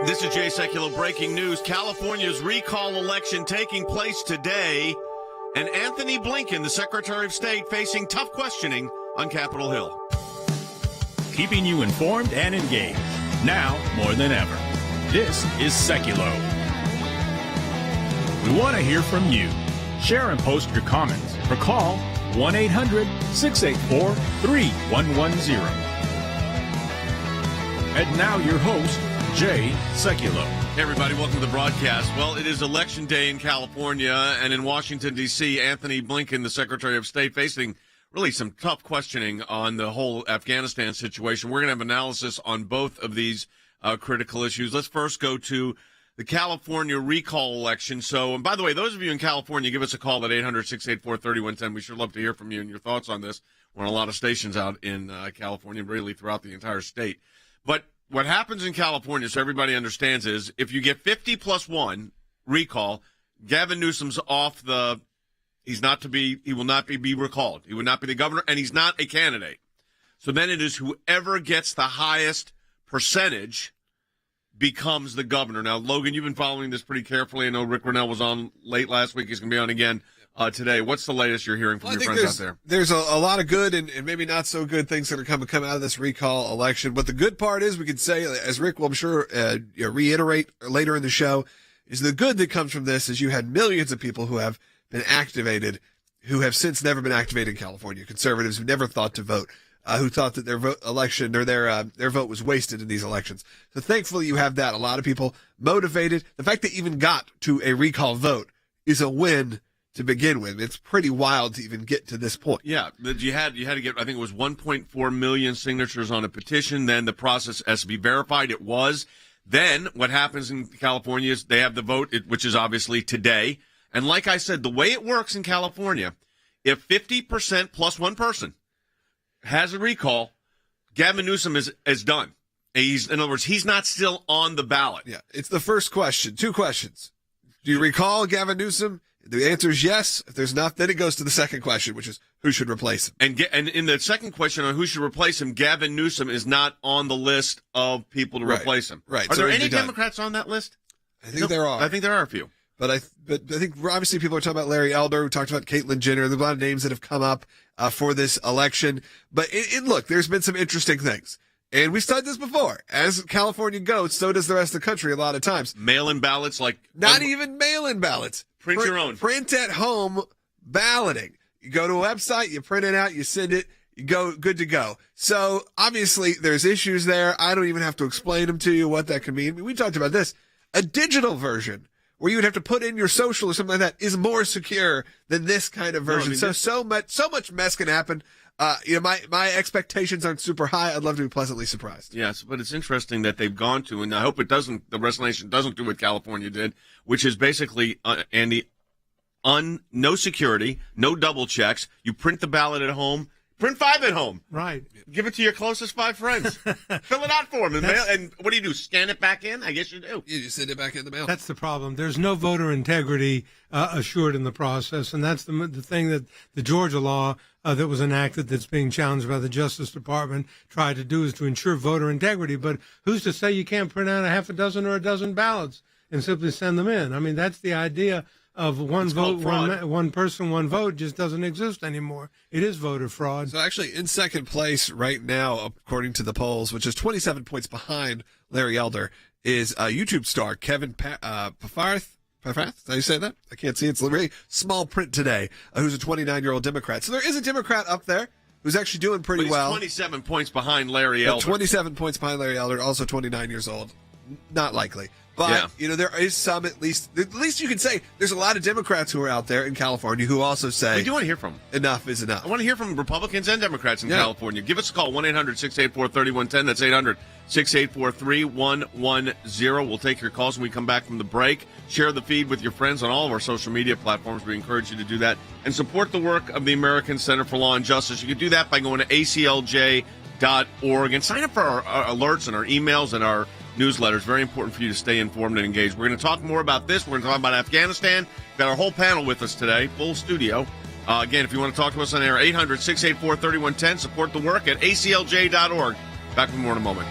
This is Jay Sekulow, breaking news. California's recall election taking place today, and Antony Blinken, the Secretary of State, facing tough questioning on Capitol Hill. Keeping you informed and engaged, now more than ever. This is Sekulow. We want to hear from you. Share and post your comments or call 1-800-684-3110. And now your host, Jay Sekulow. Hey everybody, welcome to the broadcast. Well, it is Election Day in California, and in Washington, D.C., Antony Blinken, the Secretary of State, facing really some tough questioning on the whole Afghanistan situation. We're going to have analysis on both of these critical issues. Let's first go to the California recall election. So, and by the way, those of you in California, give us a call at 800-684-3110. We sure love to hear from you and your thoughts on this. We're on a lot of stations out in California, really throughout the entire state. But what happens in California, so everybody understands, is if you get 50 plus 1 recall, Gavin Newsom's off the – he will not be recalled. He would not be the governor, and he's not a candidate. So then it is whoever gets the highest percentage becomes the governor. Now, Logan, you've been following this pretty carefully. I know Rick Grenell was on late last week. He's going to be on again today. What's the latest you're hearing from your friends out there? There's a lot of good and maybe not so good things that are come out of this recall election. But the good part is we can say, as Rick will, I'm sure, reiterate later in the show, is the good that comes from this is you had millions of people who have been activated who have since never been activated in California. Conservatives who never thought to vote, who thought that their vote was wasted in these elections. So thankfully you have that. A lot of people motivated. The fact that even got to a recall vote is a win to begin with. It's pretty wild to even get to this point. Yeah, you had to get, I think it was 1.4 million signatures on a petition. Then the process has to be verified. It was. Then what happens in California is they have the vote, which is obviously today. And like I said, the way it works in California, if 50% plus one person has a recall, Gavin Newsom is done. In other words, he's not still on the ballot. Yeah, it's the first question. Two questions. Do you recall Gavin Newsom? The answer is yes. If there's not, then it goes to the second question, which is who should replace him. And in the second question on who should replace him, Gavin Newsom is not on the list of people to replace him. Right. Are there any Democrats on that list? I think there are. I think there are a few. But I think obviously people are talking about Larry Elder. We talked about Caitlyn Jenner. There's a lot of names that have come up for this election. But look, there's been some interesting things. And we've said this before. As California goes, so does the rest of the country a lot of times. Mail-in ballots like... Not even mail-in ballots. Print your own. Print at home balloting. You go to a website, you print it out, you send it, you go, good to go. So obviously there's issues there. I don't even have to explain them to you what that could mean. We talked about this. A digital version where you would have to put in your social or something like that is more secure than this kind of version. So much mess can happen. My expectations aren't super high. I'd love to be pleasantly surprised. Yes, but it's interesting that they've gone to, and I hope the rest of the nation doesn't do what California did, which is basically, no security, no double checks. You print the ballot at home. Print 5 at home. Right. Give it to your closest 5 friends. Fill it out for them. And what do? Scan it back in? I guess you do. You just send it back in the mail. That's the problem. There's no voter integrity assured in the process, and that's the thing that the Georgia law that was enacted that's being challenged by the Justice Department tried to do is to ensure voter integrity. But who's to say you can't print out a half a dozen or a dozen ballots and simply send them in? I mean, that's the idea of one vote, one person, one vote just doesn't exist anymore. It is voter fraud. So actually in second place right now, according to the polls, which is 27 points behind Larry Elder, is YouTube star Kevin Pafarth. Is that how you say that? I can't see. It's really small print today. Who's a 29-year-old Democrat. So there is a Democrat up there who's actually doing pretty well. 27 points behind Larry Elder. 27 points behind Larry Elder, also 29 years old. Not likely. But, there is some, at least you can say, there's a lot of Democrats who are out there in California who also say... We do want to hear from them. Enough is enough. I want to hear from Republicans and Democrats in California. Give us a call, 1-800-684-3110. That's 800-684-3110. We'll take your calls when we come back from the break. Share the feed with your friends on all of our social media platforms. We encourage you to do that. And support the work of the American Center for Law and Justice. You can do that by going to ACLJ.org and sign up for our alerts and our emails and our newsletters. Very important for you to stay informed and engaged. We're going to talk more about this. We're going to talk about Afghanistan. We've got our whole panel with us today, full studio. Again, if you want to talk to us on air, 800-684-3110. Support the work at ACLJ.org. Back with more in a moment.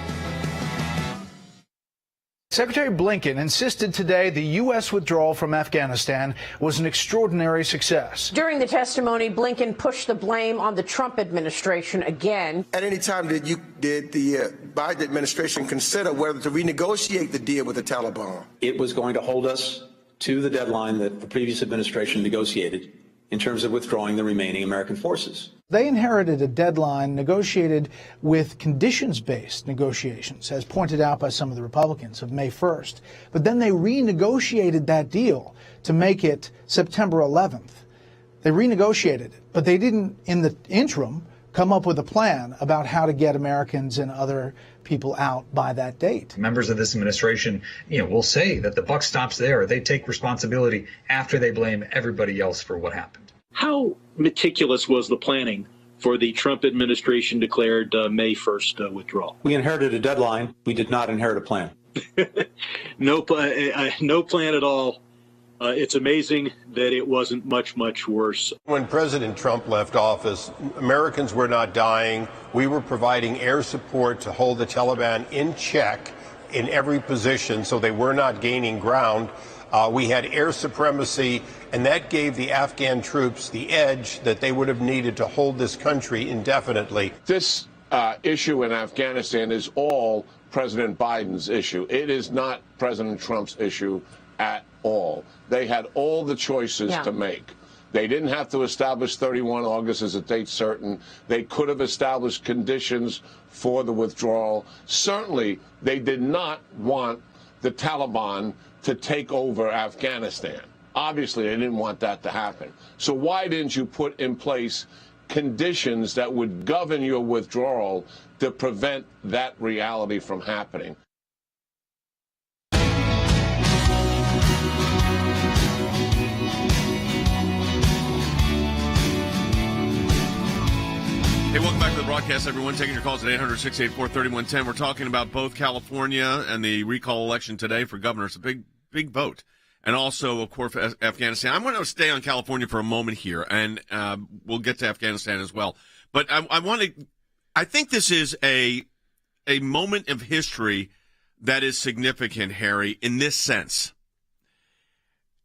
Secretary Blinken insisted today the U.S. withdrawal from Afghanistan was an extraordinary success. During the testimony, Blinken pushed the blame on the Trump administration again. At any time, did the Biden administration consider whether to renegotiate the deal with the Taliban? It was going to hold us to the deadline that the previous administration negotiated in terms of withdrawing the remaining American forces. They inherited a deadline negotiated with conditions-based negotiations, as pointed out by some of the Republicans, of May 1st. But then they renegotiated that deal to make it September 11th. They renegotiated it, but they didn't, in the interim, come up with a plan about how to get Americans and other people out by that date. Members of this administration, will say that the buck stops there. They take responsibility after they blame everybody else for what happened. How meticulous was the planning for the Trump administration declared May 1st withdrawal? We inherited a deadline. We did not inherit a plan. No plan at all. It's amazing that it wasn't much worse. When President Trump left office, Americans were not dying. We were providing air support to hold the Taliban in check in every position so they were not gaining ground. We had air supremacy, and that gave the Afghan troops the edge that they would have needed to hold this country indefinitely. This issue in Afghanistan is all President Biden's issue. It is not President Trump's issue at all. They had all the choices to make. They didn't have to establish 31 August as a date certain. They could have established conditions for the withdrawal. Certainly, they did not want the Taliban to take over Afghanistan. Obviously, they didn't want that to happen. So why didn't you put in place conditions that would govern your withdrawal to prevent that reality from happening? Hey, welcome back to the broadcast, everyone. Taking your calls at 800-684-3110. We're talking about both California and the recall election today for governor. It's a big vote. And also, of course, Afghanistan. I'm going to stay on California for a moment here, and we'll get to Afghanistan as well. But I think this is a moment of history that is significant, Harry, in this sense.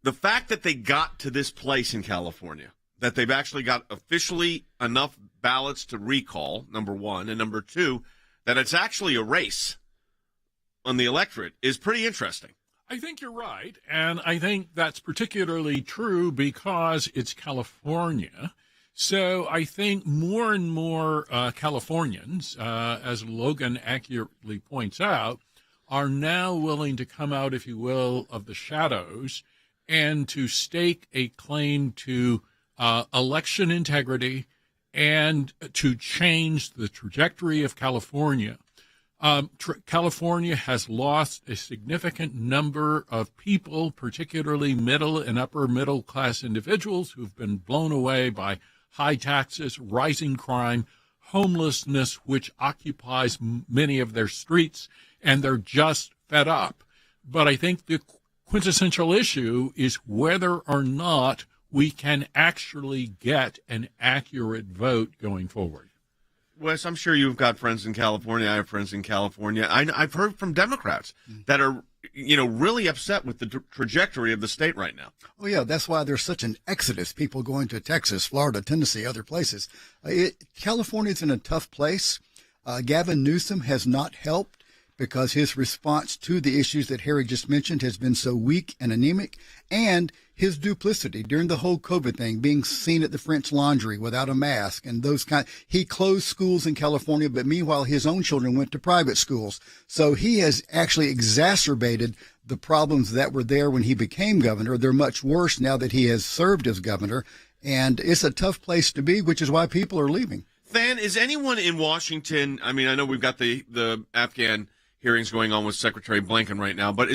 The fact that they got to this place in California, that they've actually got officially enough ballots to recall, number one, and number two, that it's actually a race on the electorate is pretty interesting. I think you're right, and I think that's particularly true because it's California. So I think more and more Californians, as Logan accurately points out, are now willing to come out, if you will, of the shadows and to stake a claim to election integrity and to change the trajectory of California. California has lost a significant number of people, particularly middle and upper middle class individuals who've been blown away by high taxes, rising crime, homelessness, which occupies many of their streets, and they're just fed up. But I think the quintessential issue is whether or not we can actually get an accurate vote going forward. Wes, I'm sure you've got friends in California. I have friends in California. I've heard from Democrats that are, really upset with the trajectory of the state right now. Oh, yeah, that's why there's such an exodus, people going to Texas, Florida, Tennessee, other places. California's in a tough place. Gavin Newsom has not helped because his response to the issues that Harry just mentioned has been so weak and anemic, and his duplicity during the whole COVID thing, being seen at the French Laundry without a mask and those kind. He closed schools in California, but meanwhile, his own children went to private schools. So he has actually exacerbated the problems that were there when he became governor. They're much worse now that he has served as governor, and it's a tough place to be, which is why people are leaving. Than, is anyone in Washington, I mean, I know we've got the Afghan hearings going on with Secretary Blinken right now, but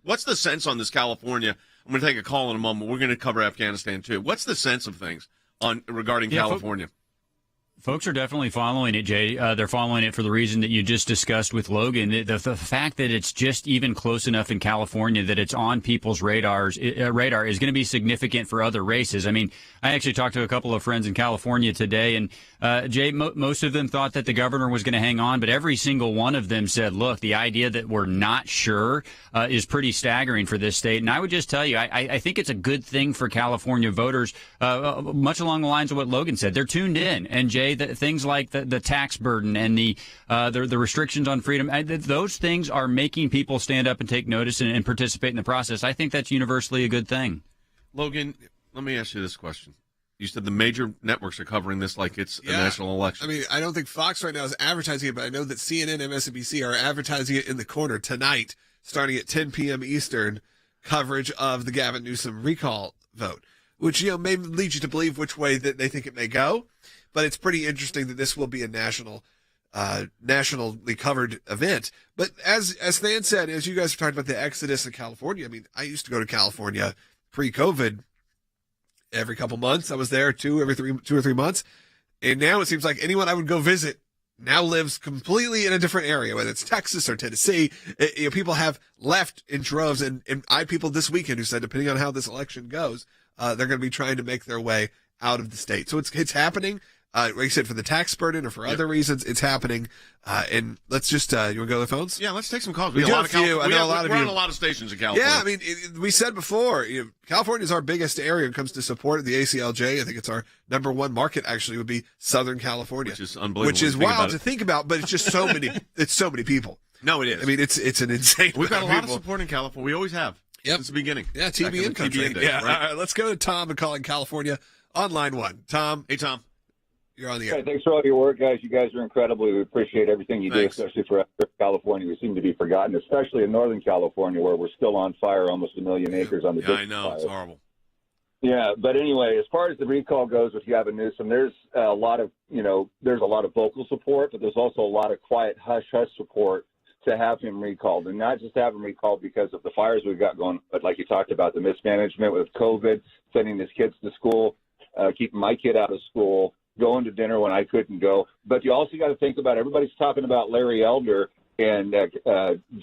what's the sense on this California? I'm going to take a call in a moment. We're going to cover Afghanistan too. What's the sense of things regarding California? Folks are definitely following it, Jay. They're following it for the reason that you just discussed with Logan. The fact that it's just even close enough in California that it's on people's radar is going to be significant for other races. I mean, I actually talked to a couple of friends in California today, and Jay, most of them thought that the governor was going to hang on, but every single one of them said, look, the idea that we're not sure is pretty staggering for this state. And I would just tell you, I think it's a good thing for California voters, much along the lines of what Logan said. They're tuned in. And Jay, things like the tax burden and the restrictions on freedom, those things are making people stand up and take notice and participate in the process. I think that's universally a good thing. Logan, let me ask you this question. You said the major networks are covering this like it's a national election. I mean, I don't think Fox right now is advertising it, but I know that CNN and MSNBC are advertising it in the corner tonight, starting at 10 p.m. Eastern, coverage of the Gavin Newsom recall vote, which, may lead you to believe which way that they think it may go. But it's pretty interesting that this will be a nationally covered event. But as Stan said, as you guys are talking about the exodus in California, I mean, I used to go to California pre-COVID every couple months. I was there two or three months. And now it seems like anyone I would go visit now lives completely in a different area, whether it's Texas or Tennessee. People have left in droves. And I had people this weekend who said, depending on how this election goes, they're going to be trying to make their way out of the state. So it's happening. Like you said, for the tax burden or for other reasons, it's happening. And let's just, you want to go to the phones? Yeah, let's take some calls. We do a few. I know a lot of you. We're on a lot of stations in California. Yeah, I mean, we said before, California is our biggest area when it comes to support of the ACLJ. I think it's our number one market, actually, would be Southern California. Which is unbelievable. Which is wild to think about, but it's just so many, it's so many people. No, it is. I mean, it's an insane We've got a lot of people. support in California. We always have. Yep. Since the beginning. Yeah, TBN country. TBN Yeah. right? All right, let's go to Tom and calling California on line one. Tom. Hey, Tom. You're on the air. Hey, thanks for all your work, guys. You guys are incredible. We appreciate everything you do, especially for California. We seem to be forgotten, especially in Northern California, where we're still on fire, almost 1 million acres on the I know. It's horrible. Yeah, but anyway, as far as the recall goes with Gavin Newsom, there's a lot of vocal support, but there's also a lot of quiet hush-hush support to have him recalled, and not just have him recalled because of the fires we've got going, but like you talked about, the mismanagement with COVID, sending his kids to school, keeping my kid out of school, going to dinner when I couldn't go. But you also got to think about, everybody's talking about Larry Elder and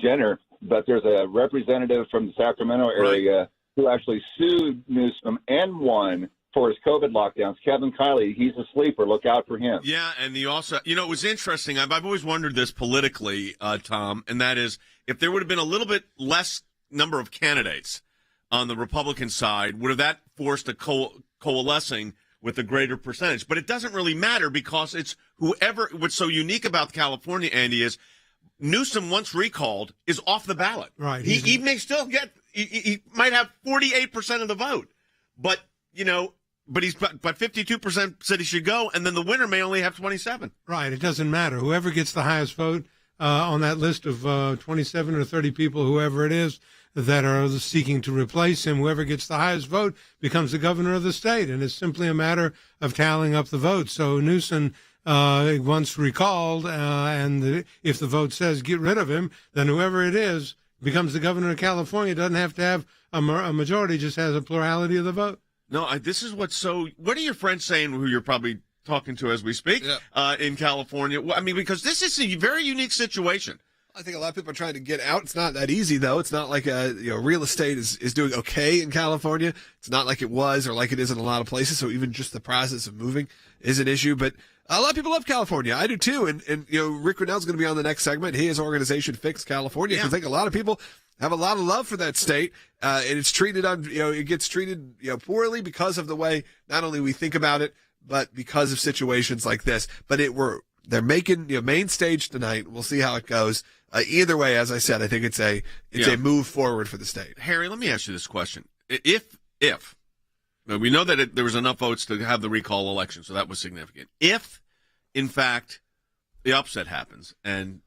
Jenner, but there's a representative from the Sacramento area who actually sued Newsom and won for his COVID lockdowns. Kevin Kiley, he's a sleeper. Look out for him. Yeah, and you also, it was interesting. I've always wondered this politically, Tom, and that is, if there would have been a little bit less number of candidates on the Republican side, would have that forced a coalescing with a greater percentage? But it doesn't really matter, because it's whoever. What's so unique about California, Andy, is Newsom, once recalled, is off the ballot. Right. He may still get. He might have 48% of the vote, but he's but 52% said he should go, and then the winner may only have 27. Right. It doesn't matter. Whoever gets the highest vote on that list of 27 or 30 people, whoever it is, that are seeking to replace him, whoever gets the highest vote becomes the governor of the state, and it's simply a matter of tallying up the votes. So Newsom, once recalled, if the vote says get rid of him, then whoever it is becomes the governor of California. Doesn't have to have a majority, just has a plurality of the vote. No, this is what's so. What are your friends saying, who you're probably talking to as we speak, in California? I mean, because this is a very unique situation. I think a lot of people are trying to get out. It's not that easy, though. It's not like real estate is doing okay in California. It's not like it was or like it is in a lot of places. So even just the process of moving is an issue. But a lot of people love California. I do too. And Rick Grenell's going to be on the next segment. His organization, Fix California. I think a lot of people have a lot of love for that state, and it's treated it gets treated poorly because of the way not only we think about it, but because of situations like this. But they're making main stage tonight. We'll see how it goes. Either way, as I said, I think it's a move forward for the state. Harry, let me ask you this question: If we know that there was enough votes to have the recall election, so that was significant. If, in fact, the upset happens and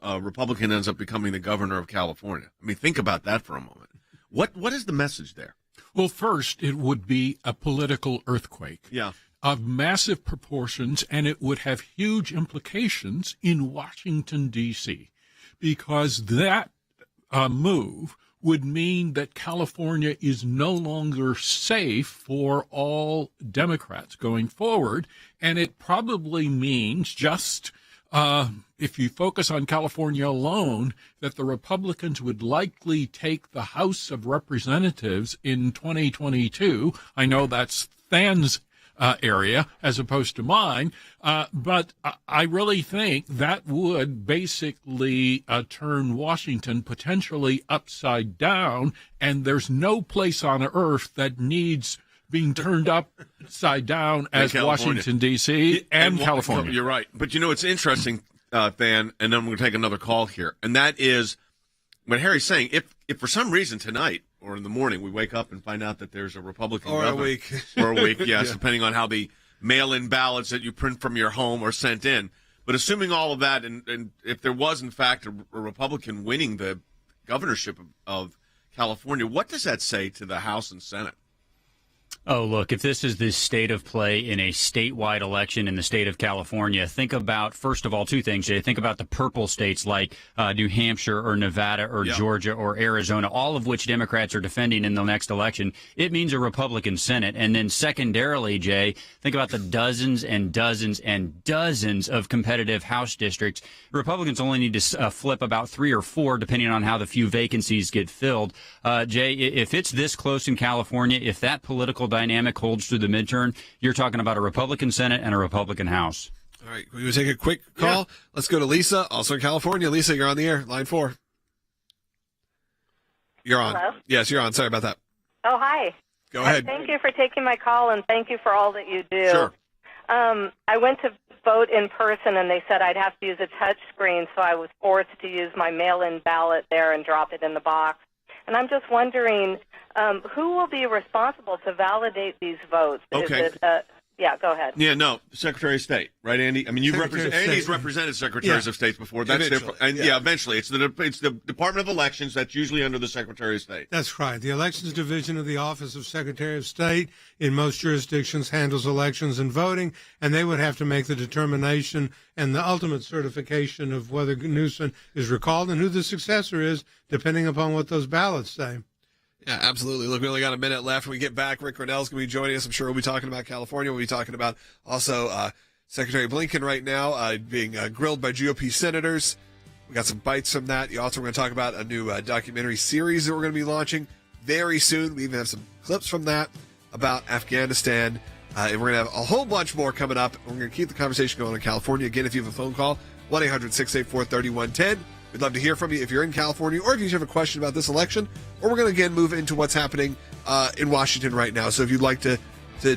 a Republican ends up becoming the governor of California, I mean, think about that for a moment. What is the message there? Well, first, it would be a political earthquake. Yeah. Of massive proportions, and it would have huge implications in Washington, D.C., because that move would mean that California is no longer safe for all Democrats going forward. And it probably means just, if you focus on California alone, that the Republicans would likely take the House of Representatives in 2022. I know that's Than's area as opposed to mine, but I really think that would basically turn Washington potentially upside down, and there's no place on earth that needs being turned upside down as Washington, D.C. and California. You're right. But, it's interesting, Than, and then we're going to take another call here, and that is what Harry's saying. If for some reason tonight or in the morning we wake up and find out that there's a Republican governor, or a week, yes, yeah. Depending on how the mail-in ballots that you print from your home are sent in. But assuming all of that, and if there was, in fact, a Republican winning the governorship of California, what does that say to the House and Senate? Oh, look, if this is the state of play in a statewide election in the state of California, think about, first of all, two things, Jay. Think about the purple states like New Hampshire or Nevada or Georgia or Arizona, all of which Democrats are defending in the next election. It means a Republican Senate. And then secondarily, Jay, think about the dozens and dozens and dozens of competitive House districts. Republicans only need to flip about 3 or 4, depending on how the few vacancies get filled. Jay, if it's this close in California, if that political dynamic holds through the midterm, you're talking about a Republican Senate and a Republican House. All right, we will take a quick call. Yeah. Let's go to Lisa, also in California. Lisa, you're on the air, line 4. You're on. Hello? Yes, you're on. Sorry about that. Oh, hi. Go ahead. Thank you for taking my call, and thank you for all that you do. Sure. I went to vote in person, and they said I'd have to use a touch screen, so I was forced to use my mail-in ballot there and drop it in the box. And I'm just wondering, who will be responsible to validate these votes? Okay. Is it, yeah, go ahead. Yeah, no, Secretary of State, right, Andy? I mean, you've represented. Andy's represented secretaries of states before. That's eventually. different. And eventually, it's the Department of Elections that's usually under the Secretary of State. That's right. The Elections Division of the Office of Secretary of State in most jurisdictions handles elections and voting, and they would have to make the determination and the ultimate certification of whether Newsom is recalled and who the successor is, depending upon what those ballots say. Yeah, absolutely. Look, we only got a minute left. When we get back, Rick Grenell's going to be joining us. I'm sure we'll be talking about California. We'll be talking about also Secretary Blinken right now being grilled by GOP senators. We got some bites from that. Also, we're going to talk about a new documentary series that we're going to be launching very soon. We even have some clips from that about Afghanistan. And we're going to have a whole bunch more coming up. We're going to keep the conversation going in California. Again, if you have a phone call, 1-800-684-3110. We'd love to hear from you if you're in California or if you have a question about this election. Or we're going to, again, move into what's happening in Washington right now. So if you'd like to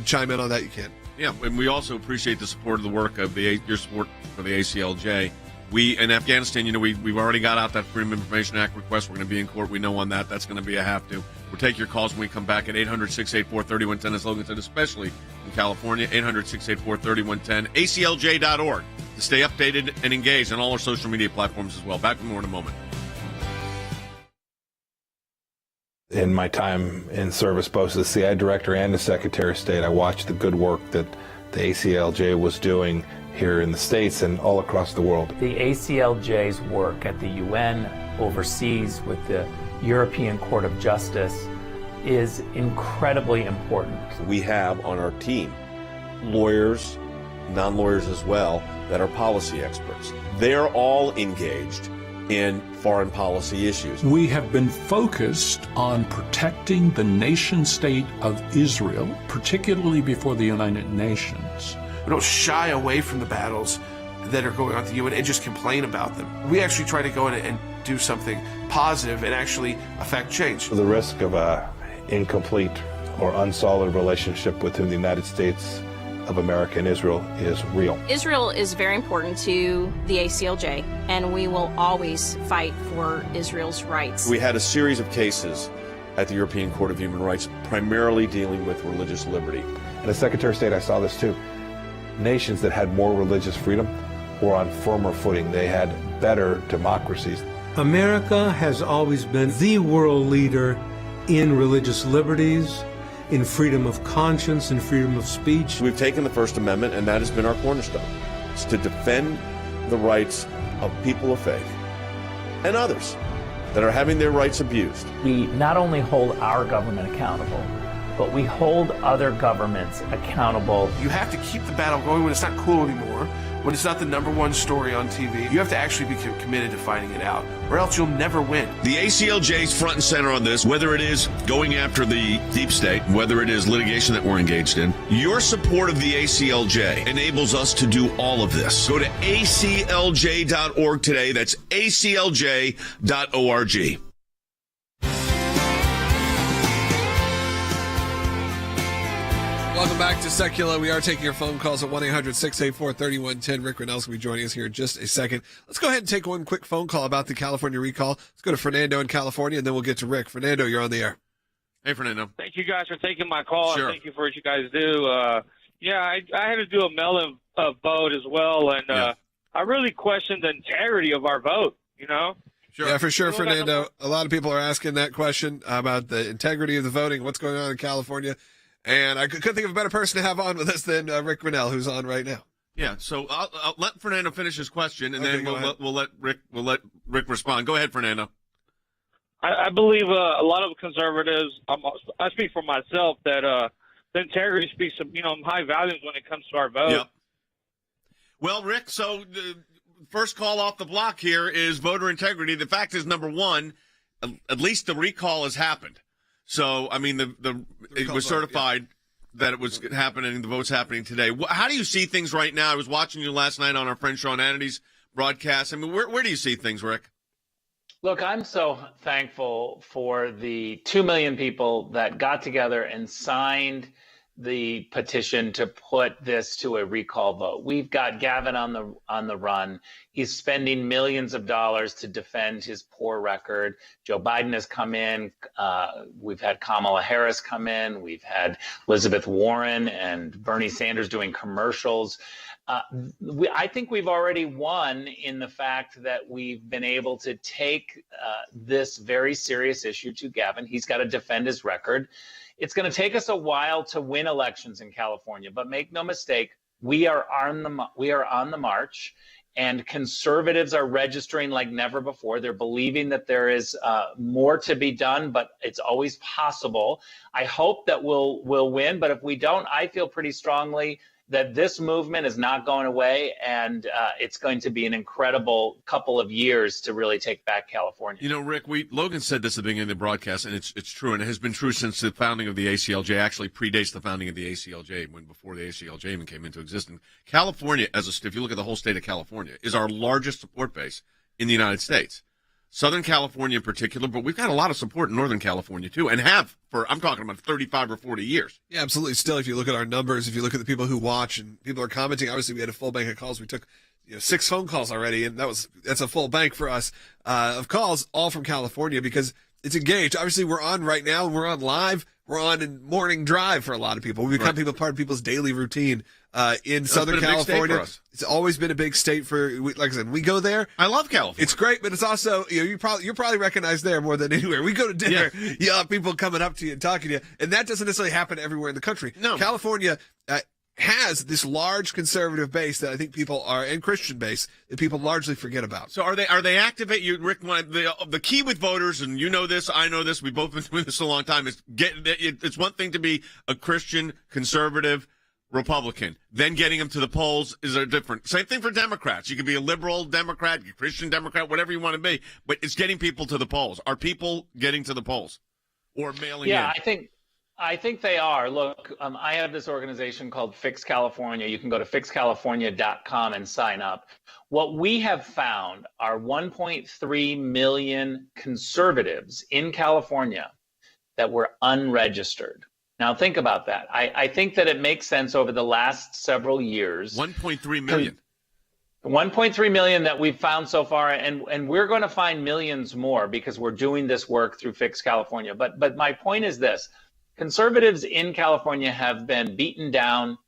chime in on that, you can. Yeah, and we also appreciate the support of the work of your support for the ACLJ. We, in Afghanistan, we've already got out that Freedom of Information Act request. We're going to be in court. We know on that. That's going to be a have to. We'll take your calls when we come back at 800-684-3110, as Logan said, especially in California, 800-684-3110, aclj.org to stay updated and engaged on all our social media platforms as well. Back with more in a moment. In my time in service, both as the CIA director and the Secretary of State, I watched the good work that the ACLJ was doing here in the States and all across the world. The ACLJ's work at the UN, overseas with the European Court of Justice, is incredibly important. We have on our team lawyers, non-lawyers as well, that are policy experts. They're all engaged in foreign policy issues. We have been focused on protecting the nation state of Israel, particularly before the United Nations. We don't shy away from the battles that are going on at the UN and just complain about them. We actually try to go in and do something positive and actually affect change. The risk of an incomplete or unsolid relationship between the United States of America and Israel is real. Israel is very important to the ACLJ, and we will always fight for Israel's rights. We had a series of cases at the European Court of Human Rights, primarily dealing with religious liberty. And as Secretary of State, I saw this too. Nations that had more religious freedom were on firmer footing. They had better democracies. America has always been the world leader in religious liberties, in freedom of conscience and freedom of speech. We've taken the First Amendment, and that has been our cornerstone. It's to defend the rights of people of faith and others that are having their rights abused. We not only hold our government accountable, but we hold other governments accountable. You have to keep the battle going when it's not cool anymore, when it's not the number one story on TV. You have to actually be committed to fighting it out, or else you'll never win. The ACLJ's front and center on this, whether it is going after the deep state, whether it is litigation that we're engaged in. Your support of the ACLJ enables us to do all of this. Go to aclj.org today. That's aclj.org. Welcome back to Sekulow. We are taking your phone calls at 1-800-684-3110. Rick Grenell will be joining us here in just a second. Let's go ahead and take one quick phone call about the California recall. Let's go to Fernando in California, and then we'll get to Rick. Fernando, you're on the air. Hey, Fernando. Thank you guys for taking my call. Sure. And thank you for what you guys do. I had to do a mail-in vote as well, and I really question the integrity of our vote, Sure. Yeah, for sure, Fernando. A lot of people are asking that question about the integrity of the voting, what's going on in California. And I couldn't think of a better person to have on with us than Rick Grenell, who's on right now. Yeah, so I'll let Fernando finish his question, and then we'll let Rick respond. Go ahead, Fernando. I believe a lot of conservatives. I speak for myself that the integrity speaks of high values when it comes to our vote. Yep. Well, Rick, so the first call off the block here is voter integrity. The fact is, number one, at least the recall has happened. So, I mean, it was certified that it was happening, the vote's happening today. How do you see things right now? I was watching you last night on our friend Sean Antiny's broadcast. I mean, where do you see things, Rick? Look, I'm so thankful for the 2 million people that got together and signed the petition to put this to a recall vote. We've got Gavin on the run. He's spending millions of dollars to defend his poor record. Joe Biden has come in. We've had Kamala Harris come in. We've had Elizabeth Warren and Bernie Sanders doing commercials. I think we've already won in the fact that we've been able to take this very serious issue to Gavin. He's got to defend his record. It's going to take us a while to win elections in California, but make no mistake, we are on the march, and conservatives are registering like never before. They're believing that there is more to be done, but it's always possible. I hope that we'll win, but if we don't, I feel pretty strongly that this movement is not going away, and it's going to be an incredible couple of years to really take back California. You know, Rick, Logan said this at the beginning of the broadcast, and it's true, and it has been true since the founding of the ACLJ. Actually, predates the founding of the ACLJ, before the ACLJ even came into existence. California, if you look at the whole state of California, is our largest support base in the United States. Southern California in particular, but we've got a lot of support in Northern California too, and have for, I'm talking about 35 or 40 years. Yeah, absolutely. Still, if you look at our numbers, if you look at the people who watch and people are commenting, obviously we had a full bank of calls. We took 6 phone calls already, and that's a full bank for us of calls, all from California, because it's engaged. Obviously, we're on right now, and we're on live. We're on in morning drive for a lot of people. We become part of people's daily routine in Southern California. It's always been a big state like I said, we go there. I love California. It's great, but it's also, you're probably recognized there more than anywhere. We go to dinner, you have people coming up to you and talking to you, and that doesn't necessarily happen everywhere in the country. No. California has this large conservative base that I think people are, and Christian base, that people largely forget about. So are they activate you, Rick? The key with voters, and you know this, I know this, we've both been doing this a long time, is it's one thing to be a Christian, conservative, Republican. Then getting them to the polls is a different. Same thing for Democrats. You can be a liberal Democrat, a Christian Democrat, whatever you want to be, but it's getting people to the polls. Are people getting to the polls or mailing in? Yeah, I think they are. Look, I have this organization called Fix California. You can go to fixcalifornia.com and sign up. What we have found are 1.3 million conservatives in California that were unregistered. Now, think about that. I think that it makes sense over the last several years. 1.3 million. 1.3 million that we've found so far, and we're going to find millions more because we're doing this work through Fix California. But my point is this. Conservatives in California have been beaten down,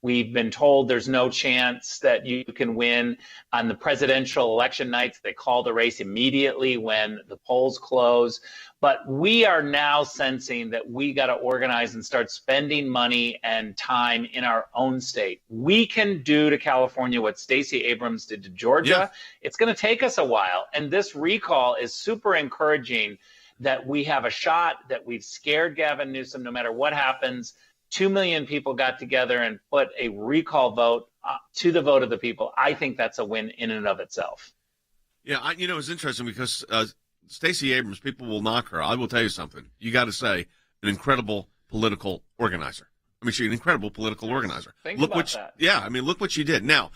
We've been told there's no chance that you can win on the presidential election nights. They call the race immediately when the polls close. But we are now sensing that we got to organize and start spending money and time in our own state. We can do to California what Stacey Abrams did to Georgia. Yeah. It's going to take us a while. And this recall is super encouraging that we have a shot, that we've scared Gavin Newsom no matter what happens. 2 million people got together and put a recall vote to the vote of the people. I think that's a win in and of itself. Yeah, it's interesting because Stacey Abrams, people will knock her. I will tell you something. You got to say, an incredible political organizer. I mean, she's an incredible political organizer. Look about that. Yeah, look what she did. Now,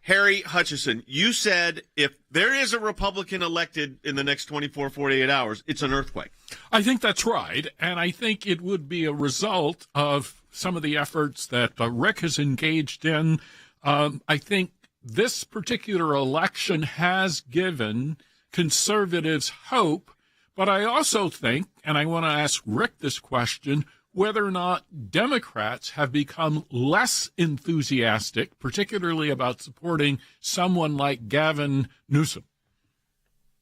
Harry Hutchison, you said if there is a Republican elected in the next 24, 48 hours, it's an earthquake. I think that's right, and I think it would be a result of some of the efforts that Rick has engaged in. I think this particular election has given conservatives hope, but I also think, and I want to ask Rick this question, whether or not Democrats have become less enthusiastic, particularly about supporting someone like Gavin Newsom.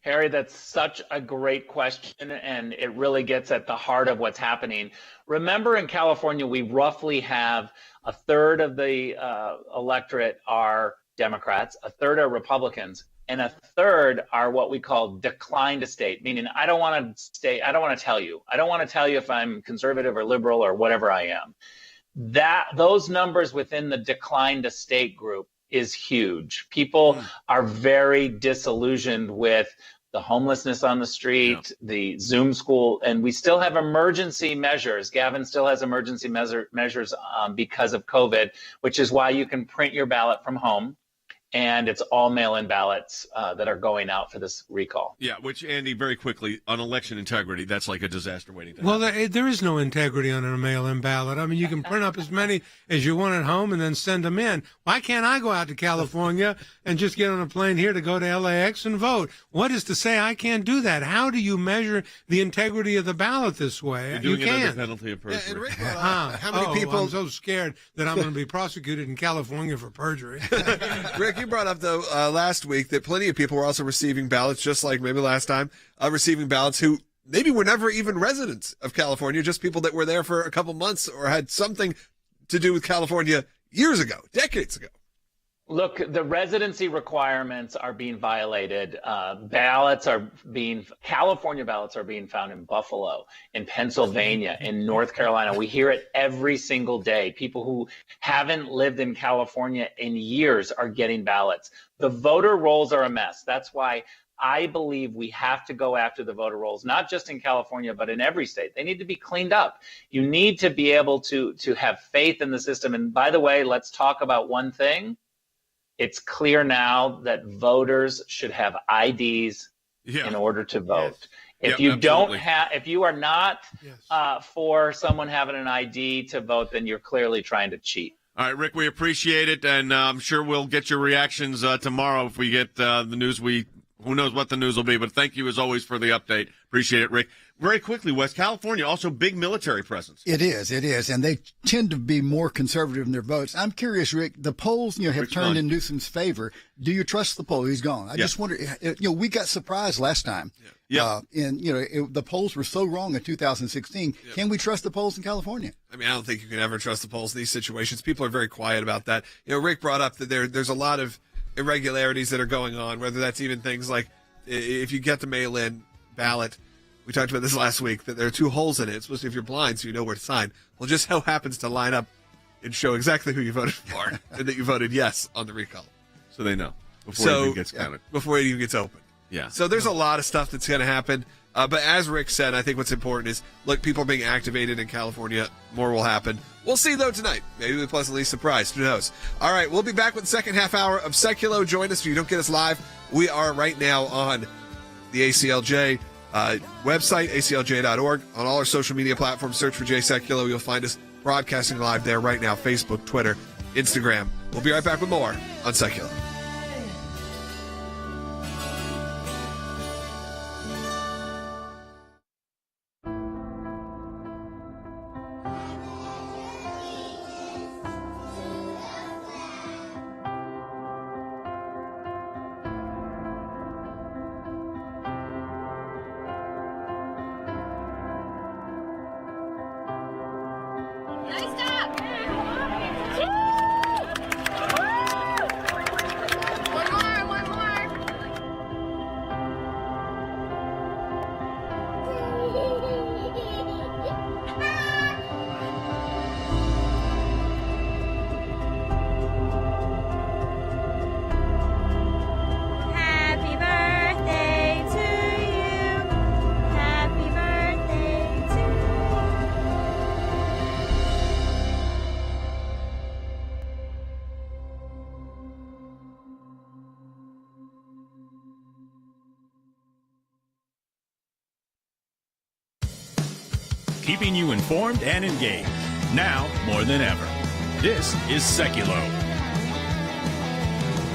Harry, that's such a great question, and it really gets at the heart of what's happening. Remember, in California, we roughly have a third of the electorate are Democrats, a third are Republicans, and a third are what we call declined state, meaning I don't want to tell you. I don't want to tell you if I'm conservative or liberal or whatever I am. Those numbers within the declined state group is huge. People are very disillusioned with the homelessness on the street, the Zoom school, and we still have emergency measures. Gavin still has emergency measures because of COVID, which is why you can print your ballot from home. And it's all mail-in ballots that are going out for this recall. Yeah, which, Andy, very quickly, on election integrity, that's like a disaster waiting to happen. Well, there is no integrity on a mail-in ballot. I mean, you can print up as many as you want at home and then send them in. Why can't I go out to California and just get on a plane here to go to LAX and vote? What is to say I can't do that? How do you measure the integrity of the ballot this way? You're doing you it can't. under penalty of perjury. How many people? I'm so scared that I'm going to be prosecuted in California for perjury. Rick, you brought up, though, last week that plenty of people were also receiving ballots, just like maybe last time, receiving ballots who maybe were never even residents of California, just people that were there for a couple months or had something to do with California years ago, decades ago. Look, the residency requirements are being violated. California ballots are being found in Buffalo, in Pennsylvania, in North Carolina. We hear it every single day. People who haven't lived in California in years are getting ballots. The voter rolls are a mess. That's why I believe we have to go after the voter rolls, not just in California, but in every state. They need to be cleaned up. You need to be able to have faith in the system. And by the way, let's talk about one thing. It's clear now that voters should have IDs in order to vote. Yes. If you are not for someone having an ID to vote, then you're clearly trying to cheat. All right, Rick, we appreciate it, and I'm sure we'll get your reactions tomorrow if we get the news. Who knows what the news will be, but thank you as always for the update. Appreciate it, Rick. Very quickly, West California, also big military presence. It is, and they tend to be more conservative in their votes. I'm curious, Rick, the polls, have turned in Newsom's favor. Do you trust the poll? He's gone. I just wonder, we got surprised last time. The polls were so wrong in 2016. Can we trust the polls in California? I mean, I don't think you can ever trust the polls in these situations. People are very quiet about that. Rick brought up that there's a lot of irregularities that are going on, whether that's even things like if you get the mail-in ballot. We talked about this last week, that there are 2 holes in it. It's supposed to, if you're blind, so you know where to sign. Well, just how happens to line up and show exactly who you voted for and that you voted yes on the recall. So they know before it even gets counted. Before it even gets open. Yeah. So there's a lot of stuff that's going to happen. But as Rick said, I think what's important is, look, people are being activated in California. More will happen. We'll see, though, tonight. Maybe we'll be pleasantly surprised. Who knows? All right, we'll be back with the second half hour of Sekulow. Join us if you don't get us live. We are right now on the ACLJ website, aclj.org. On all our social media platforms, search for Jay Sekulow. You'll find us broadcasting live there right now, Facebook, Twitter, Instagram. We'll be right back with more on Sekulow. keeping you informed and engaged. Now more than ever. This is Sekulow.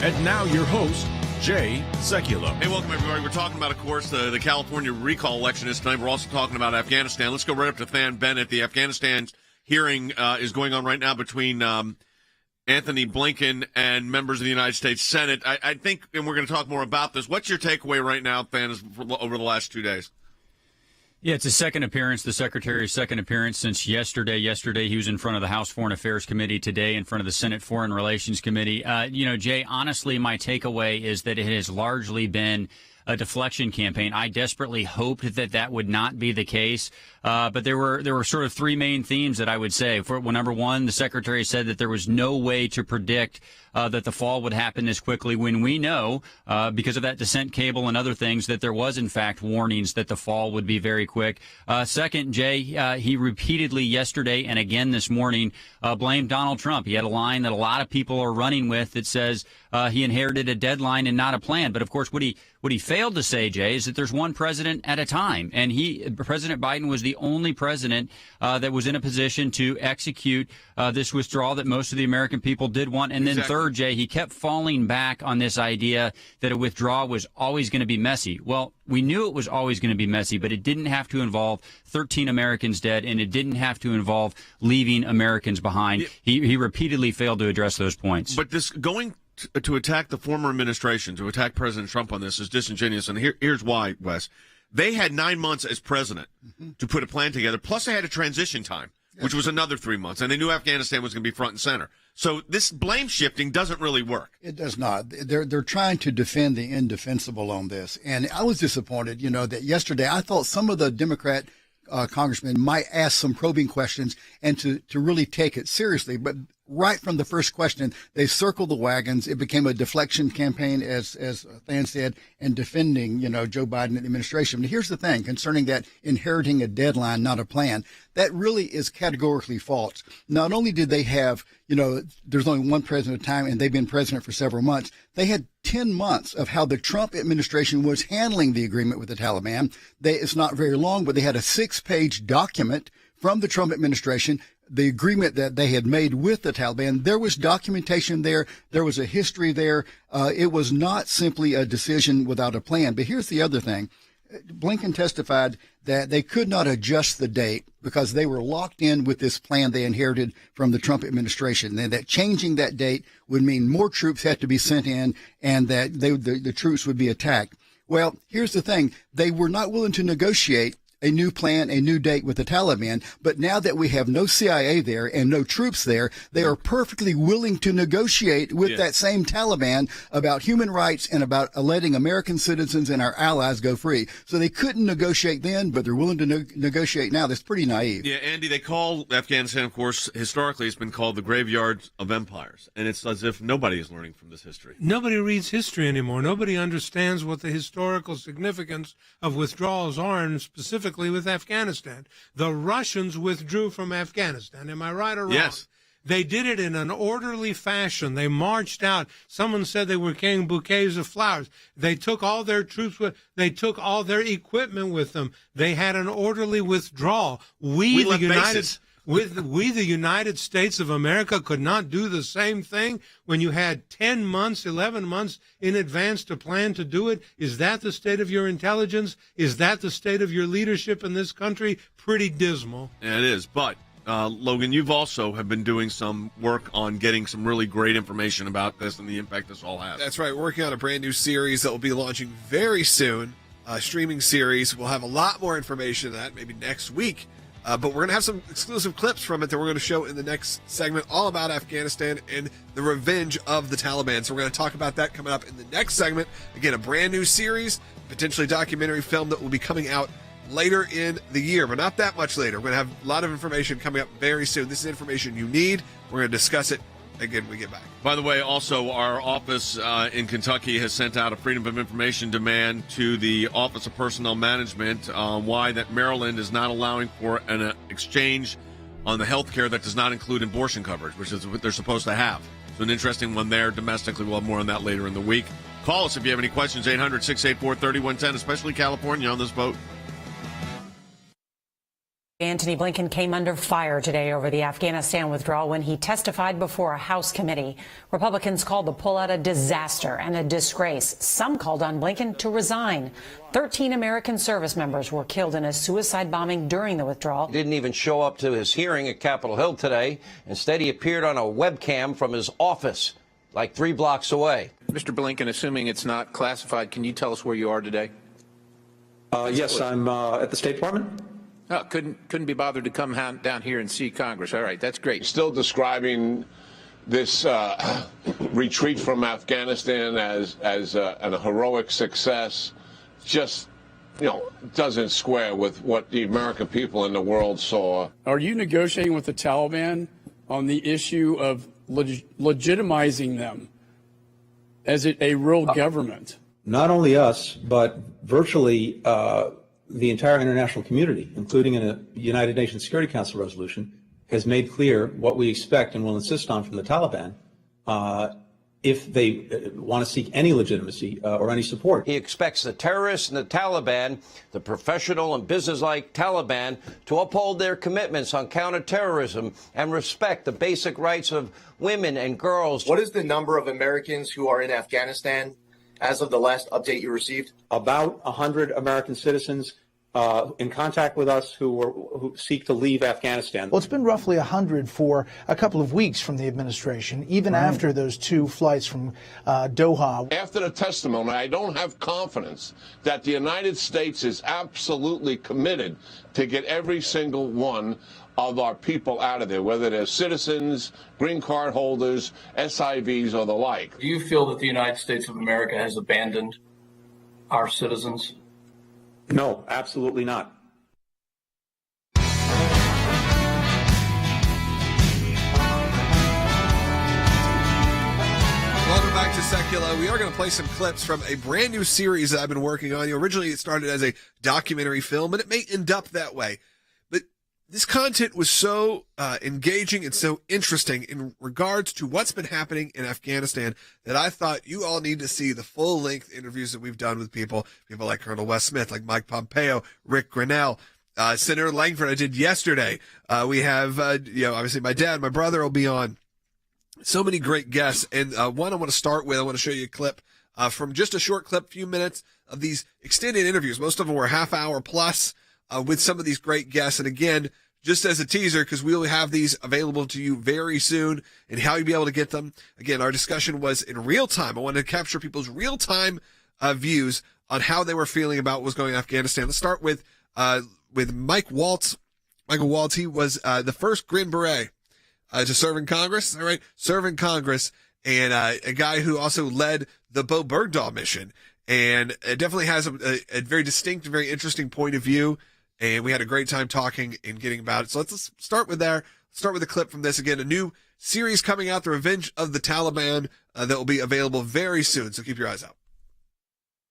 And now your host, Jay Sekulow. Hey, welcome everybody. We're talking about, of course, the California recall election this time. We're also talking about Afghanistan. Let's go right up to Than Bennett. The Afghanistan hearing is going on right now between Antony Blinken and members of the United States Senate. I think, and we're going to talk more about this. What's your takeaway right now, Than, over the last 2 days? Yeah, it's his second appearance, the Secretary's second appearance since yesterday. Yesterday, he was in front of the House Foreign Affairs Committee. Today, in front of the Senate Foreign Relations Committee. Jay, honestly, my takeaway is that it has largely been a deflection campaign. I desperately hoped that would not be the case. But there were sort of three main themes that I would say. Number one, the Secretary said that there was no way to predict that the fall would happen this quickly, when we know, because of that descent cable and other things, that there was, in fact, warnings that the fall would be very quick. Second, Jay, he repeatedly yesterday and again this morning blamed Donald Trump. He had a line that a lot of people are running with that says he inherited a deadline and not a plan. But, of course, what he failed to say, Jay, is that there's one president at a time. And President Biden was the only president that was in a position to execute this withdrawal that most of the American people did want. And then third, Jay, he kept falling back on this idea that a withdrawal was always going to be messy. Well, we knew it was always going to be messy, but it didn't have to involve 13 Americans dead, and it didn't have to involve leaving Americans behind. He repeatedly failed to address those points. But this going to attack the former administration, to attack President Trump on this, is disingenuous, and here's why, Wes. They had 9 months as president to put a plan together, plus they had a transition time, which was another 3 months, and they knew Afghanistan was going to be front and center. So this blame shifting doesn't really work. It does not. They're trying to defend the indefensible on this. And I was disappointed, that yesterday I thought some of the Democrat congressmen might ask some probing questions and to really take it seriously. But right from the first question, they circled the wagons. It became a deflection campaign, as Than said, and defending, Joe Biden and the administration. But here's the thing concerning that inheriting a deadline, not a plan. That really is categorically false. Not only did they have, there's only one president at a time, and they've been president for several months. They had 10 months of how the Trump administration was handling the agreement with the Taliban. It's not very long, but they had a 6-page document from the Trump administration, the agreement that they had made with the Taliban. There was documentation there. There was a history there. It was not simply a decision without a plan. But here's the other thing. Blinken testified that they could not adjust the date because they were locked in with this plan they inherited from the Trump administration, and that changing that date would mean more troops had to be sent in and that the troops would be attacked. Well, here's the thing. They were not willing to negotiate a new plan, a new date with the Taliban. But now that we have no CIA there and no troops there, they are perfectly willing to negotiate with that same Taliban about human rights and about letting American citizens and our allies go free. So they couldn't negotiate then, but they're willing to negotiate now. That's pretty naive. Yeah, Andy, they call Afghanistan, of course, historically it's been called the graveyard of empires. And it's as if nobody is learning from this history. Nobody reads history anymore. Nobody understands what the historical significance of withdrawals are, and specifically with Afghanistan. The Russians withdrew from Afghanistan. Am I right or wrong? Yes. They did it in an orderly fashion. They marched out. Someone said they were carrying bouquets of flowers. They took all their troops they took all their equipment with them. They had an orderly withdrawal. We the United States of America could not do the same thing when you had 10 months, 11 months in advance to plan to do it. Is that the state of your intelligence? Is that the state of your leadership in this country? Pretty dismal. Yeah, it is. But, Logan, you've also have been doing some work on getting some really great information about this and the impact this all has. That's right. We're working on a brand new series that will be launching very soon, a streaming series. We'll have a lot more information on that maybe next week. But we're going to have some exclusive clips from it that we're going to show in the next segment, all about Afghanistan and the revenge of the Taliban. So we're going to talk about that coming up in the next segment. Again, a brand new series, potentially documentary film that will be coming out later in the year, but not that much later. We're going to have a lot of information coming up very soon. This is information you need. We're going to discuss it again when we get back. By the way, also, our office in Kentucky has sent out a Freedom of Information demand to the Office of Personnel Management on why that Maryland is not allowing for an exchange on the health care that does not include abortion coverage, which is what they're supposed to have. So an interesting one there domestically. We'll have more on that later in the week. Call us if you have any questions, 800-684-3110, especially California on this vote. Antony Blinken came under fire today over the Afghanistan withdrawal when he testified before a House committee. Republicans called the pullout a disaster and a disgrace. Some called on Blinken to resign. 13 American service members were killed in a suicide bombing during the withdrawal. He didn't even show up to his hearing at Capitol Hill today. Instead, he appeared on a webcam from his office, like 3 blocks away. Mr. Blinken, assuming it's not classified, can you tell us where you are today? Yes, I'm at the State Department. Oh, couldn't be bothered to come down here and see Congress. All right, that's great. Still describing this retreat from Afghanistan as a heroic success, just doesn't square with what the American people in the world saw. Are you negotiating with the Taliban on the issue of legitimizing them as a real government? Not only us, but virtually the entire international community, including in a United Nations Security Council resolution, has made clear what we expect and will insist on from the Taliban if they want to seek any legitimacy or any support. He expects the terrorists and the Taliban, the professional and businesslike Taliban, to uphold their commitments on counterterrorism and respect the basic rights of women and girls. What is the number of Americans who are in Afghanistan as of the last update you received? About 100 American citizens in contact with us who seek to leave Afghanistan. Well, it's been roughly 100 for a couple of weeks from the administration, even after those 2 flights from Doha. After the testimony, I don't have confidence that the United States is absolutely committed to get every single one of our people out of there, whether they're citizens, green card holders, SIVs, or the like. Do you feel that the United States of America has abandoned our citizens? No, absolutely not. Welcome back to Sekulow. We are going to play some clips from a brand new series that I've been working on. Originally, it started as a documentary film, and it may end up that way. But this content was so engaging and so interesting in regards to what's been happening in Afghanistan that I thought you all need to see the full-length interviews that we've done with people like Colonel Wes Smith, like Mike Pompeo, Rick Grenell, Senator Langford I did yesterday. We have, obviously my dad, my brother will be on. So many great guests. And one I want to start with, I want to show you a clip from just a short clip, few minutes of these extended interviews. Most of them were half hour plus with some of these great guests. And again, just as a teaser, because we will have these available to you very soon and how you'll be able to get them. Again, our discussion was in real time. I wanted to capture people's real time views on how they were feeling about what was going on in Afghanistan. Let's start with Mike Waltz. Michael Waltz, he was the first Green Beret to serve in Congress. All right, serve in Congress, and a guy who also led the Bo Bergdahl mission, and it definitely has a very distinct, very interesting point of view. And we had a great time talking and getting about it. So let's start with there. Start with a clip from this. Again, a new series coming out, The Revenge of the Taliban, that will be available very soon. So keep your eyes out.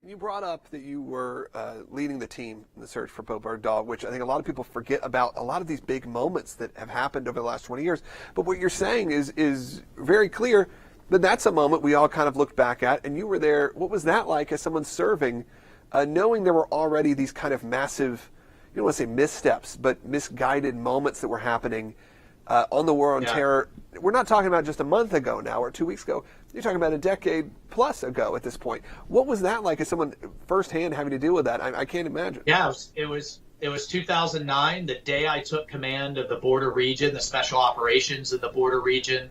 You brought up that you were leading the team in the search for Bo Bergdahl, which I think a lot of people forget about a lot of these big moments that have happened over the last 20 years. But what you're saying is very clear that that's a moment we all kind of looked back at, and you were there. What was that like as someone serving, knowing there were already these kind of massive, you don't want to say missteps, but misguided moments that were happening on the war on terror? We're not talking about just a month ago now or 2 weeks ago. You're talking about a decade plus ago at this point. What was that like as someone firsthand having to deal with that? I can't imagine. Yeah, it was 2009, the day I took command of the border region, the special operations in the border region.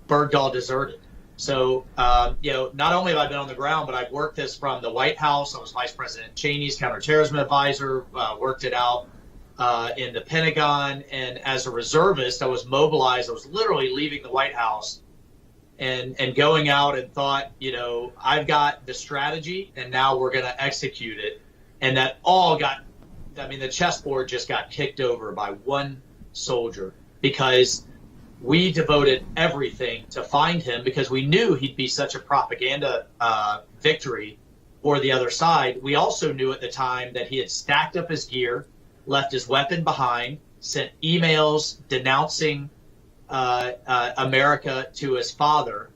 Bergdahl deserted. So, not only have I been on the ground, but I've worked this from the White House. I was Vice President Cheney's counterterrorism advisor, worked it out in the Pentagon. And as a reservist, I was mobilized. I was literally leaving the White House and going out and thought, I've got the strategy and now we're going to execute it. And that all the chessboard just got kicked over by one soldier, because we devoted everything to find him, because we knew he'd be such a propaganda victory for the other side. We also knew at the time that he had stacked up his gear, left his weapon behind, sent emails denouncing America to his father,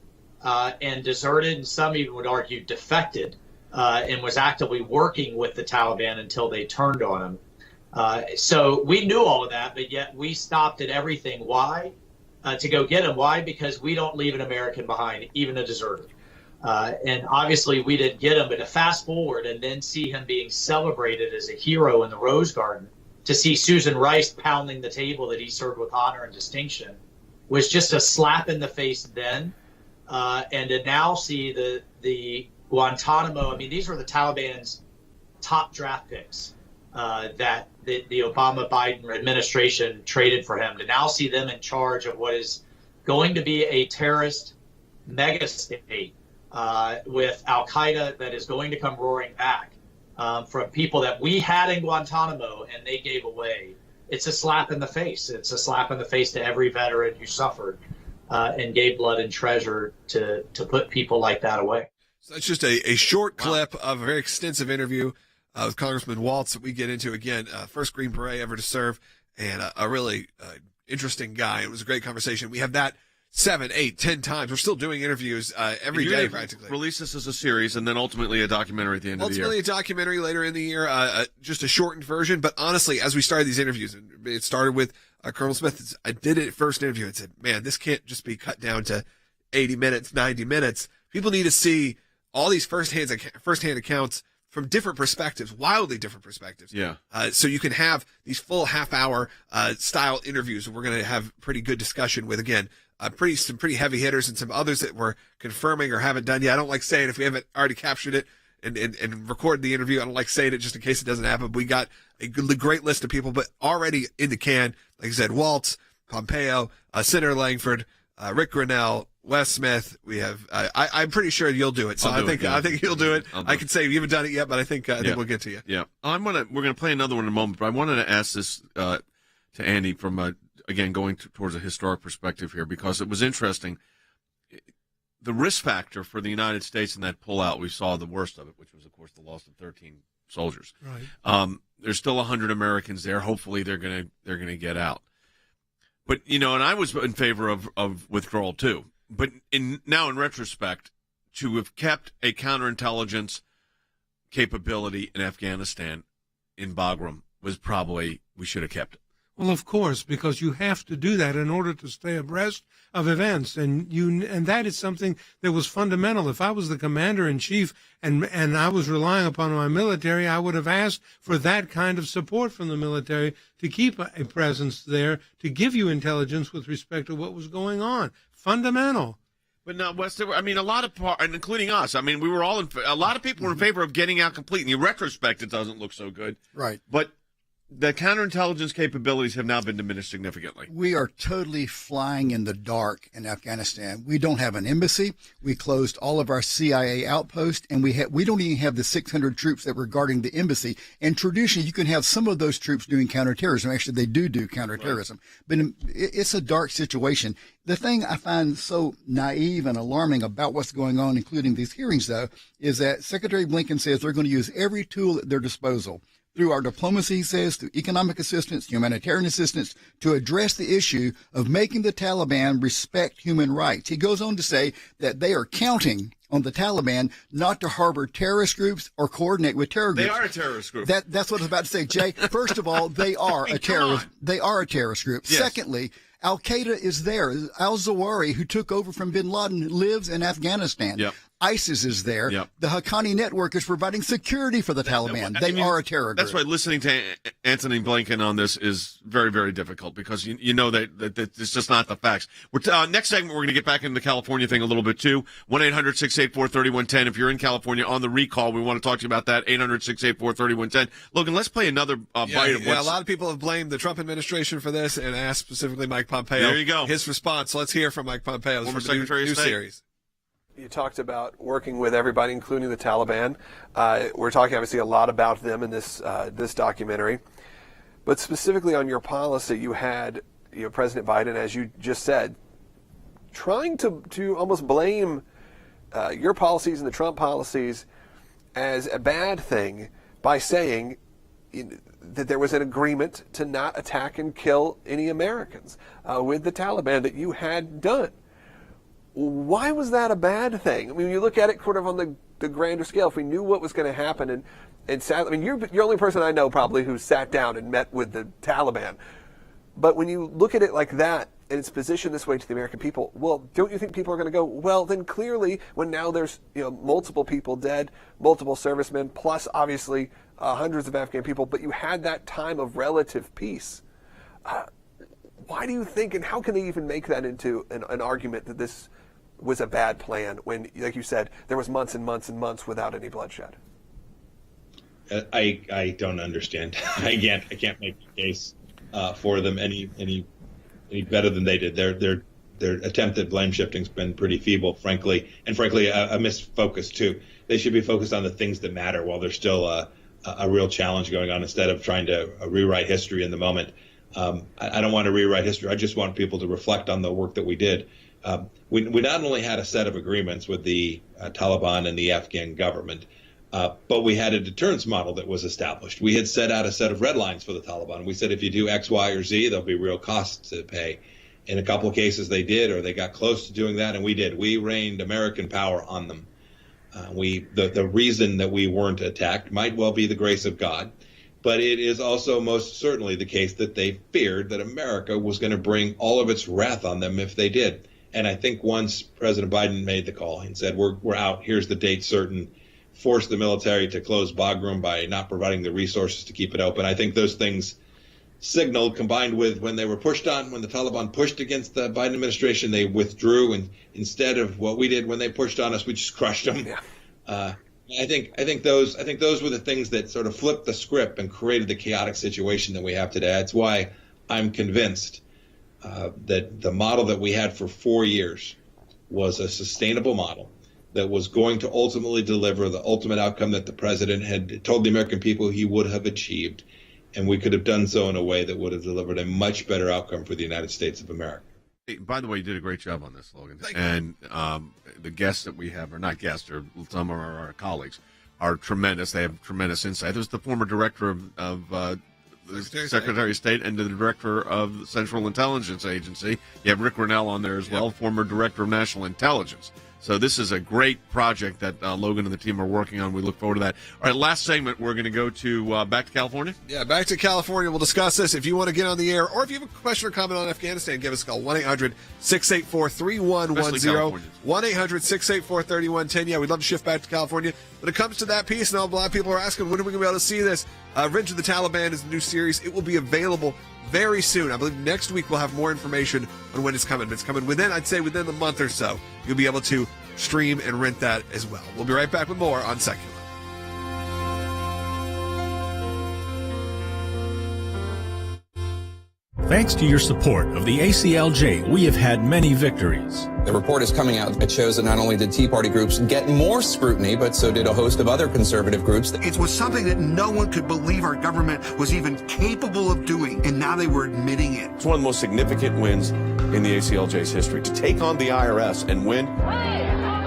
and deserted, and some even would argue defected, and was actively working with the Taliban until they turned on him. So we knew all of that, but yet we stopped at everything. Why? To go get him. Why? Because we don't leave an American behind, even a deserter. And obviously we didn't get him, but to fast forward and then see him being celebrated as a hero in the Rose Garden, to see Susan Rice pounding the table that he served with honor and distinction, was just a slap in the face then. And to now see the Guantanamo, I mean, these were the Taliban's top draft picks that the Obama-Biden administration traded for him. To now see them in charge of what is going to be a terrorist mega state with Al-Qaeda that is going to come roaring back from people that we had in Guantanamo and they gave away. It's a slap in the face. It's a slap in the face to every veteran who suffered and gave blood and treasure to put people like that away. So that's just a short clip of a very extensive interview with Congressman Waltz that we get into. Again, first Green Beret ever to serve, and a really interesting guy. It was a great conversation. We have that 7, 8, 10 times. We're still doing interviews every day practically. Release this as a series and then ultimately a documentary at the end of the year. Ultimately a documentary later in the year, just a shortened version. But honestly, as we started these interviews, it started with Colonel Smith. I did it first interview and said, man, this can't just be cut down to 80 minutes, 90 minutes. People need to see all these firsthand accounts from different perspectives, wildly different perspectives. Yeah. So you can have these full half-hour style interviews. We're going to have pretty good discussion with, again, some pretty heavy hitters and some others that we're confirming or haven't done yet. I don't like saying if we haven't already captured it and recorded the interview. I don't like saying it just in case it doesn't happen. But we got a great list of people, but already in the can. Like I said, Waltz, Pompeo, Senator Langford, Rick Grenell, Wes Smith. We have. I'm pretty sure you'll do it. So I think you'll do it. I can say you haven't done it yet, but I think we'll get to you. Yeah. We're gonna play another one in a moment, but I wanted to ask this to Andy from again going towards a historic perspective here, because it was interesting. The risk factor for the United States in that pullout, we saw the worst of it, which was of course the loss of 13 soldiers. Right. There's still 100 Americans there. Hopefully they're gonna get out. But and I was in favor of withdrawal too. But now in retrospect, to have kept a counterintelligence capability in Afghanistan in Bagram was probably, we should have kept it. Well, of course, because you have to do that in order to stay abreast of events, and that is something that was fundamental. If I was the commander in chief and I was relying upon my military, I would have asked for that kind of support from the military to keep a presence there, to give you intelligence with respect to what was going on. Fundamental. But now, Wes, a lot of and including us. We were all a lot of people were in favor of getting out completely. In retrospect, it doesn't look so good. Right. But the counterintelligence capabilities have now been diminished significantly. We are totally flying in the dark in Afghanistan. We don't have an embassy. We closed all of our CIA outposts, and we don't even have the 600 troops that were guarding the embassy. And traditionally, you can have some of those troops doing counterterrorism. Actually, they do counterterrorism. Right. But it's a dark situation. The thing I find so naive and alarming about what's going on, including these hearings, though, is that Secretary Blinken says they're going to use every tool at their disposal through our diplomacy, he says, through economic assistance, humanitarian assistance, to address the issue of making the Taliban respect human rights. He goes on to say that they are counting on the Taliban not to harbor terrorist groups or coordinate with terror groups. They are a terrorist group. That's what I was about to say, Jay. First of all, they are a terrorist. They are a terrorist group. Yes. Secondly, Al-Qaeda is there. Al-Zawahiri, who took over from bin Laden, lives in Afghanistan. Yep. ISIS is there. Yep. The Haqqani network is providing security for the Taliban. They are a terror group. That's why listening to Antony Blinken on this is very, very difficult, because you know that it's just not the facts. Next segment, we're going to get back into the California thing a little bit too. 1-800-684-3110. If you're in California on the recall, we want to talk to you about that. 800-684-3110. Logan, let's play another bite of what's... a lot of people have blamed the Trump administration for this and asked specifically Mike Pompeo. There you go. His response. Let's hear from Mike Pompeo. Former for the Secretary of State. series. You talked about working with everybody, including the Taliban. We're talking obviously a lot about them in this documentary, but specifically on your policy, you had President Biden, as you just said, trying to almost blame your policies and the Trump policies as a bad thing by saying that there was an agreement to not attack and kill any Americans with the Taliban that you had done. Why was that a bad thing? You look at it sort of on the grander scale. If we knew what was going to happen, and And sadly, I mean, you're the only person I know probably who sat down and met with the Taliban. But when you look at it like that, and it's positioned this way to the American people, well, don't you think people are going to go, well, then clearly when now there's multiple people dead, multiple servicemen, plus obviously hundreds of Afghan people, but you had that time of relative peace. Why do you think, and how can they even make that into an argument that this was a bad plan when, like you said, there was months and months and months without any bloodshed? I don't understand. I can't make the case for them any better than they did. Their attempt at blame shifting has been pretty feeble, frankly, and a missed focus too. They should be focused on the things that matter while there's still a real challenge going on, instead of trying to rewrite history in the moment. I don't want to rewrite history. I just want people to reflect on the work that we did. We not only had a set of agreements with the Taliban and the Afghan government, but we had a deterrence model that was established. We had set out a set of red lines for the Taliban. We said if you do X, Y, or Z, there'll be real costs to pay. In a couple of cases they did, or they got close to doing that, and we did. We rained American power on them. The reason that we weren't attacked might well be the grace of God, but it is also most certainly the case that they feared that America was going to bring all of its wrath on them if they did. And I think once President Biden made the call and said, we're out, here's the date certain, forced the military to close Bagram by not providing the resources to keep it open. I think those things signaled, combined with when they were pushed on, when the Taliban pushed against the Biden administration, they withdrew, and instead of what we did when they pushed on us, we just crushed them. Yeah. I think those were the things that sort of flipped the script and created the chaotic situation that we have today. That's why I'm convinced that the model that we had for 4 years was a sustainable model that was going to ultimately deliver the ultimate outcome that the president had told the American people he would have achieved. And we could have done so in a way that would have delivered a much better outcome for the United States of America. Hey, by the way, you did a great job on this, Logan. And the guests that we have are not guests, or some of our colleagues are tremendous. They have tremendous insight. There's the former director of the Secretary of State and the director of the Central Intelligence Agency. You have Rick Grenell on there as well, former director of National Intelligence. So this is a great project that Logan and the team are working on. We look forward to that. All right, last segment, we're going to go to back to California. Yeah, back to California. We'll discuss this. If you want to get on the air, or if you have a question or comment on Afghanistan, give us a call, 1-800-684-3110, 1-800-684-3110. Yeah, we'd love to shift back to California. When it comes to that piece, and a lot of people are asking, when are we going to be able to see this? Revenge of the Taliban is the new series. It will be available very soon. I believe next week we'll have more information on when it's coming. But it's coming within the month or so. You'll be able to stream and rent that as well. We'll be right back with more on Secular. Thanks to your support of the ACLJ, we have had many victories. The report is coming out. It shows that not only did Tea Party groups get more scrutiny, but so did a host of other conservative groups. It was something that no one could believe our government was even capable of doing, and now they were admitting it. It's one of the most significant wins in the ACLJ's history. To take on the IRS and win,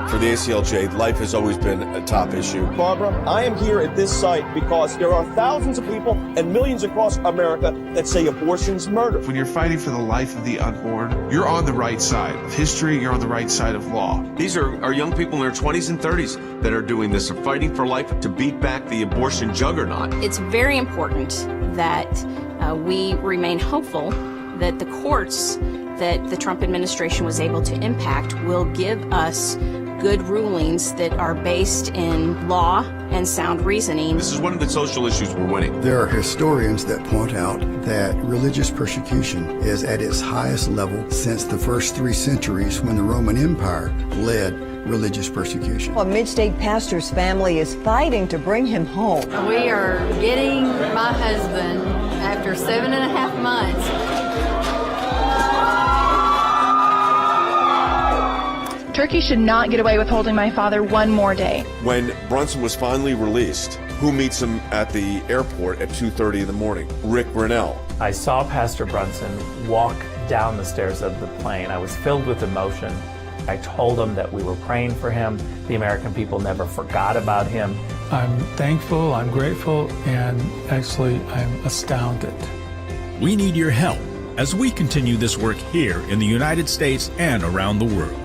for the ACLJ, life has always been a top issue. Barbara, I am here at this site because there are thousands of people and millions across America that say abortion's murder. When you're fighting for the life of the unborn, you're on the right side of history, you're on the right side of law. These are young people in their 20s and 30s that are doing this, are fighting for life to beat back the abortion juggernaut. It's very important that we remain hopeful that the courts that the Trump administration was able to impact will give us good rulings that are based in law and sound reasoning. This is one of the social issues we're winning. There are historians that point out that religious persecution is at its highest level since the first 3 centuries when the Roman Empire led religious persecution. A mid-state pastor's family is fighting to bring him home. We are getting my husband after 7.5 months. Turkey should not get away with holding my father one more day. When Brunson was finally released, who meets him at the airport at 2:30 in the morning? Rick Grenell. I saw Pastor Brunson walk down the stairs of the plane. I was filled with emotion. I told him that we were praying for him. The American people never forgot about him. I'm thankful, I'm grateful, and actually I'm astounded. We need your help as we continue this work here in the United States and around the world.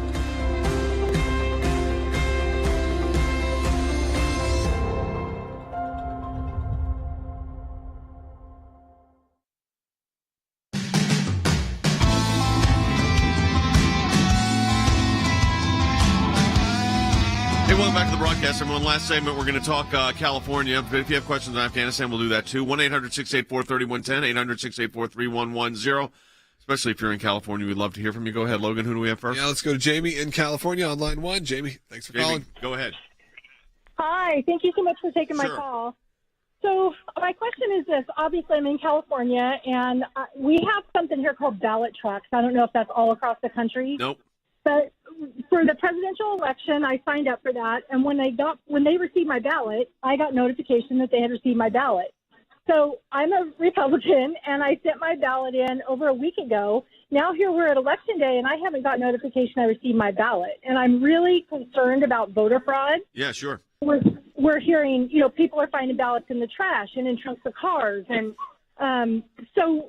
back to the broadcast, everyone. Last segment, we're going to talk California. But if you have questions on Afghanistan, we'll do that too. 1-800-684-3110, 800-684-3110. Especially if you're in California, we'd love to hear from you. Go ahead, Logan. Who do we have first? Yeah, let's go to Jamie in California on line 1. Jamie, thanks for calling. Go ahead. Hi, thank you so much for taking my call. So my question is this. Obviously, I'm in California, and we have something here called ballot trucks. I don't know if that's all across the country. Nope. But for the presidential election, I signed up for that, and when they received my ballot, I got notification that they had received my ballot. So I'm a Republican, and I sent my ballot in over a week ago. Now here we're at Election Day, and I haven't got notification I received my ballot, and I'm really concerned about voter fraud. Yeah, sure. We're hearing, people are finding ballots in the trash and in trunks of cars, and so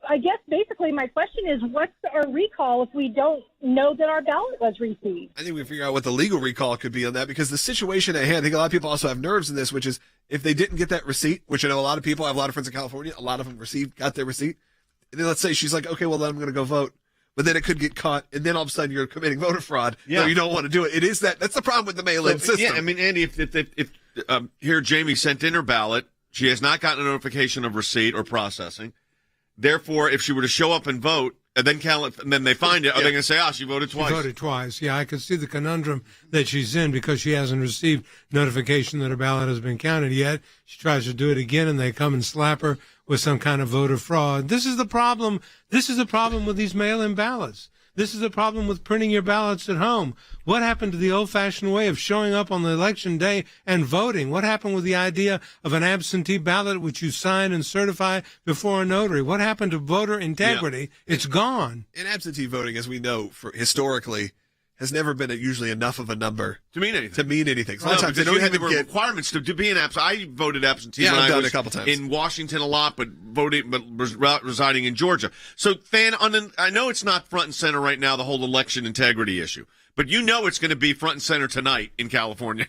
I guess basically my question is, what's our recall if we don't know that our ballot was received? I think we figure out what the legal recall could be on that, because the situation at hand, I think a lot of people also have nerves in this, which is if they didn't get that receipt, which I know a lot of people, I have a lot of friends in California, a lot of them got their receipt. And then let's say she's like, okay, well, then I'm going to go vote. But then it could get caught, and then all of a sudden you're committing voter fraud. Yeah. No, you don't want to do it. That's the problem with the mail-in system. Yeah, I mean, Andy, if here Jamie sent in her ballot, she has not gotten a notification of receipt or processing. Therefore, if she were to show up and vote, and then they find it, are they going to say, she voted twice? She voted twice. Yeah, I can see the conundrum that she's in because she hasn't received notification that her ballot has been counted yet. She tries to do it again, and they come and slap her with some kind of voter fraud. This is the problem. This is the problem with these mail-in ballots. This is the problem with printing your ballots at home. What happened to the old-fashioned way of showing up on the election day and voting? What happened with the idea of an absentee ballot which you sign and certify before a notary? What happened to voter integrity? Yeah. It's gone. And absentee voting, as we know, historically, has never been usually enough of a number to mean anything. So sometimes they don't even get requirements to be an absentee. I voted absentee when I was a couple times in Washington a lot, but residing in Georgia. So, Fan, I know it's not front and center right now, the whole election integrity issue, but it's going to be front and center tonight in California.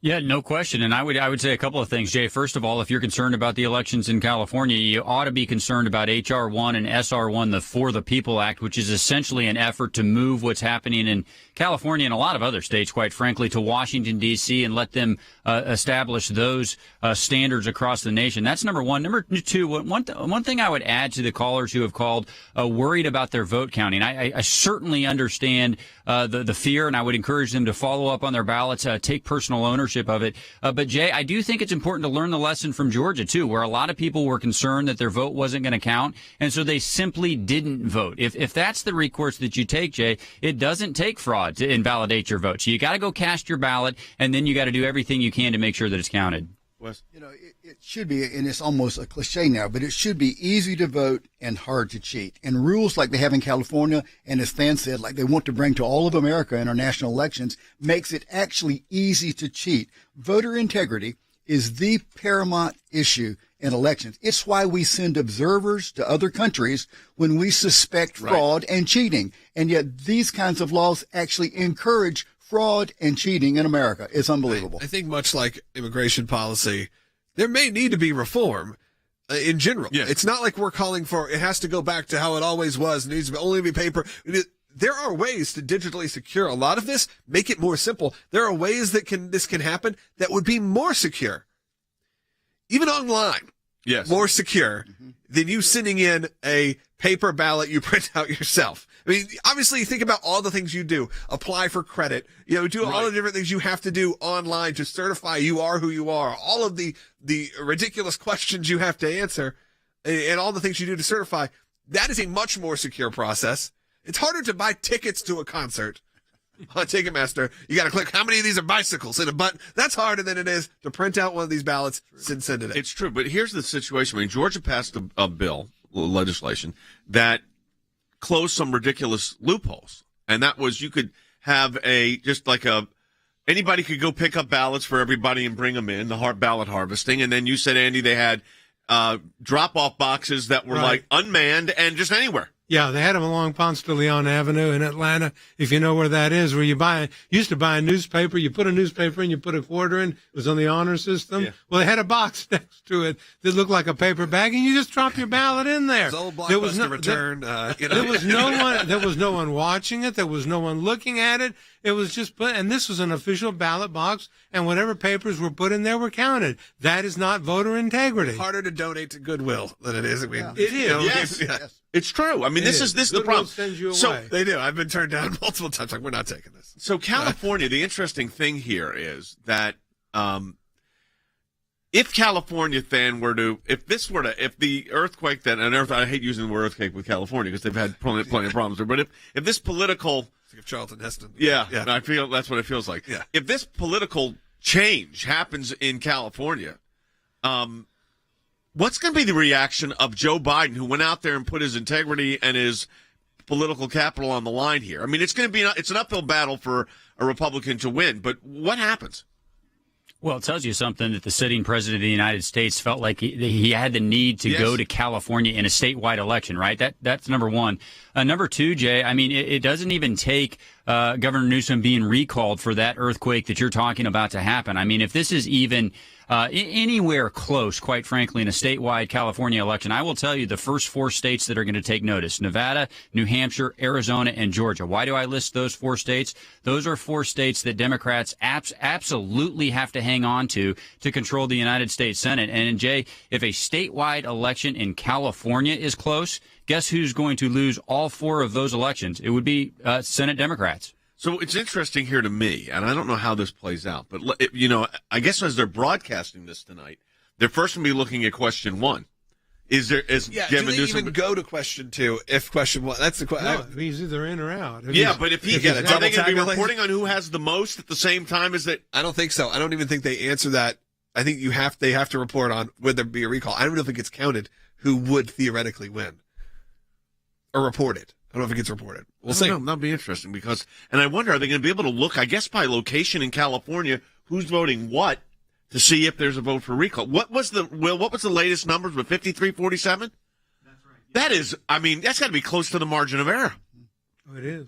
Yeah, no question. And I would say a couple of things, Jay. First of all, if you're concerned about the elections in California, you ought to be concerned about H.R. 1 and S.R. 1, the For the People Act, which is essentially an effort to move what's happening in California and a lot of other states, quite frankly, to Washington, D.C. and let them establish those standards across the nation. That's number one. Number two, one thing I would add to the callers who have called worried about their vote counting. I certainly understand the fear, and I would encourage them to follow up on their ballots, take personal ownership of it. But, Jay, I do think it's important to learn the lesson from Georgia, too, where a lot of people were concerned that their vote wasn't going to count, and so they simply didn't vote. If that's the recourse that you take, Jay, it doesn't take fraud to invalidate your vote. So you got to go cast your ballot, and then you got to do everything you can to make sure that it's counted. Wes? It should be, and it's almost a cliche now, but it should be easy to vote and hard to cheat. And rules like they have in California, and as Stan said, like they want to bring to all of America in our national elections, makes it actually easy to cheat. Voter integrity is the paramount issue in elections. It's why we send observers to other countries when we suspect fraud and cheating. And yet these kinds of laws actually encourage fraud and cheating in America. It's unbelievable. I think much like immigration policy, there may need to be reform in general. Yeah. It's not like we're calling for it has to go back to how it always was. It needs to only be paper. There are ways to digitally secure a lot of this, make it more simple. There are ways that this can happen that would be more secure. Even online. Yes. More secure than you sending in a paper ballot you print out yourself. I mean, obviously, you think about all the things you do. Apply for credit. Do all the different things you have to do online to certify you are who you are. All of the ridiculous questions you have to answer and all the things you do to certify. That is a much more secure process. It's harder to buy tickets to a concert on Ticketmaster. You got to click how many of these are bicycles in a button. That's harder than it is to print out one of these ballots and send it in. It's true, but here's the situation. I mean, Georgia passed a bill, legislation, that closed some ridiculous loopholes. And that was you could have anybody could go pick up ballots for everybody and bring them in, the ballot harvesting. And then you said, Andy, they had drop-off boxes that were like unmanned and just anywhere. Yeah, they had them along Ponce de Leon Avenue in Atlanta, if you know where that is, where you used to buy a newspaper, you put a newspaper in, you put a quarter in, it was on the honor system. Yeah. Well, they had a box next to it that looked like a paper bag, and you just drop your ballot in there. It was old Blockbuster return. There was no one watching it, there was no one looking at it, It was just put, and this was an official ballot box, and whatever papers were put in there were counted. That is not voter integrity. Harder to donate to Goodwill than it is. I mean, It is. Yes. It's true. I mean, this is the problem. Sends you away. So they do. I've been turned down multiple times. Like, we're not taking this. So California, the interesting thing here is that if California then were to, if the earthquake then, I hate using the word earthquake with California because they've had plenty of problems there, but if this political, like if Charlton Heston, I feel that's what it feels like. Yeah. If this political change happens in California, what's going to be the reaction of Joe Biden, who went out there and put his integrity and his political capital on the line here? I mean, it's an uphill battle for a Republican to win, but what happens? Well, it tells you something that the sitting president of the United States felt like he had the need to go to California in a statewide election, right? That's number one. Number two, Jay, I mean, it doesn't even take Governor Newsom being recalled for that earthquake that you're talking about to happen. I mean, if this is even anywhere close, quite frankly, in a statewide California election, I will tell you the first 4 states that are going to take notice: Nevada, New Hampshire, Arizona, and Georgia. Why do I list those 4 states? Those are 4 states that Democrats absolutely have to hang on to control the United States Senate. And Jay, if a statewide election in California is close, guess who's going to lose all 4 of those elections? It would be Senate Democrats. So it's interesting here to me, and I don't know how this plays out, but, I guess as they're broadcasting this tonight, they're first going to be looking at question 1. Is Gavin do they Newsom even go to question 2 if question 1? That's the question. No, he's either in or out. But if are they going to be reporting on who has the most at the same time as that? I don't think so. I don't even think they answer that. I think they have to report on would there be a recall. I don't know if it gets counted who would theoretically win or reported. I don't know if it gets reported. We'll see. That'll be interesting and I wonder, are they going to be able to look, I guess, by location in California, who's voting what, to see if there's a vote for recall? What was the latest numbers with 53-47? That's right. That is, I mean, that's got to be close to the margin of error. Oh, it is.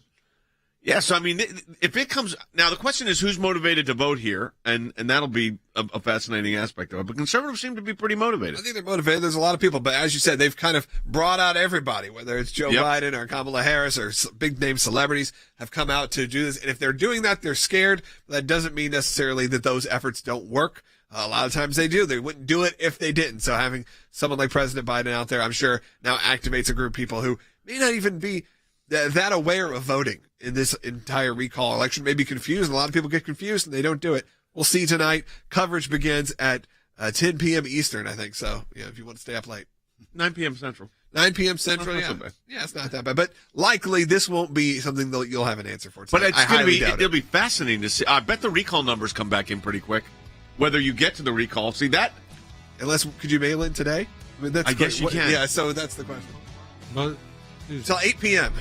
Yes, I mean, if it comes now, the question is who's motivated to vote here, and that'll be a fascinating aspect of it. But conservatives seem to be pretty motivated. I think they're motivated. There's a lot of people, but as you said, they've kind of brought out everybody, whether it's Joe Biden or Kamala Harris or big name celebrities have come out to do this. And if they're doing that, they're scared. That doesn't mean necessarily that those efforts don't work. A lot of times they do. They wouldn't do it if they didn't. So having someone like President Biden out there, I'm sure now activates a group of people who may not even be that aware of voting in this entire recall election, may be confused. A lot of people get confused and they don't do it. We'll see tonight. Coverage begins at 10 p.m. Eastern, I think. So, if you want to stay up late. 9 p.m. Central. 9 p.m. Central, yeah. Yeah, it's not that bad. But likely this won't be something that you'll have an answer for tonight. But it's going to be, it'll be fascinating to see. I bet the recall numbers come back in pretty quick, whether you get to the recall. See that? Could you mail in today? I mean, I guess you can. Yeah, so that's the question. But Until 8 p.m.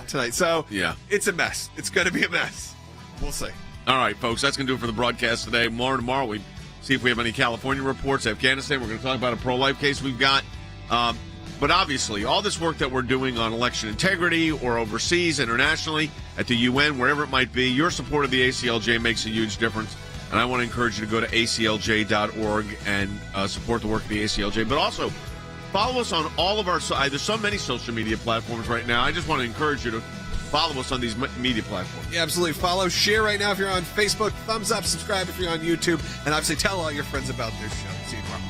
Tonight. So it's a mess. It's going to be a mess. We'll see. All right, folks, that's going to do it for the broadcast today. More tomorrow. We see if we have any California reports. Afghanistan, we're going to talk about a pro-life case we've got. But obviously, all this work that we're doing on election integrity or overseas, internationally, at the UN, wherever it might be, your support of the ACLJ makes a huge difference. And I want to encourage you to go to aclj.org and support the work of the ACLJ. But also, follow us on all of our, there's so many social media platforms right now. I just want to encourage you to follow us on these media platforms. Yeah, absolutely. Follow, share right now if you're on Facebook. Thumbs up, subscribe if you're on YouTube. And obviously tell all your friends about this show. See you tomorrow.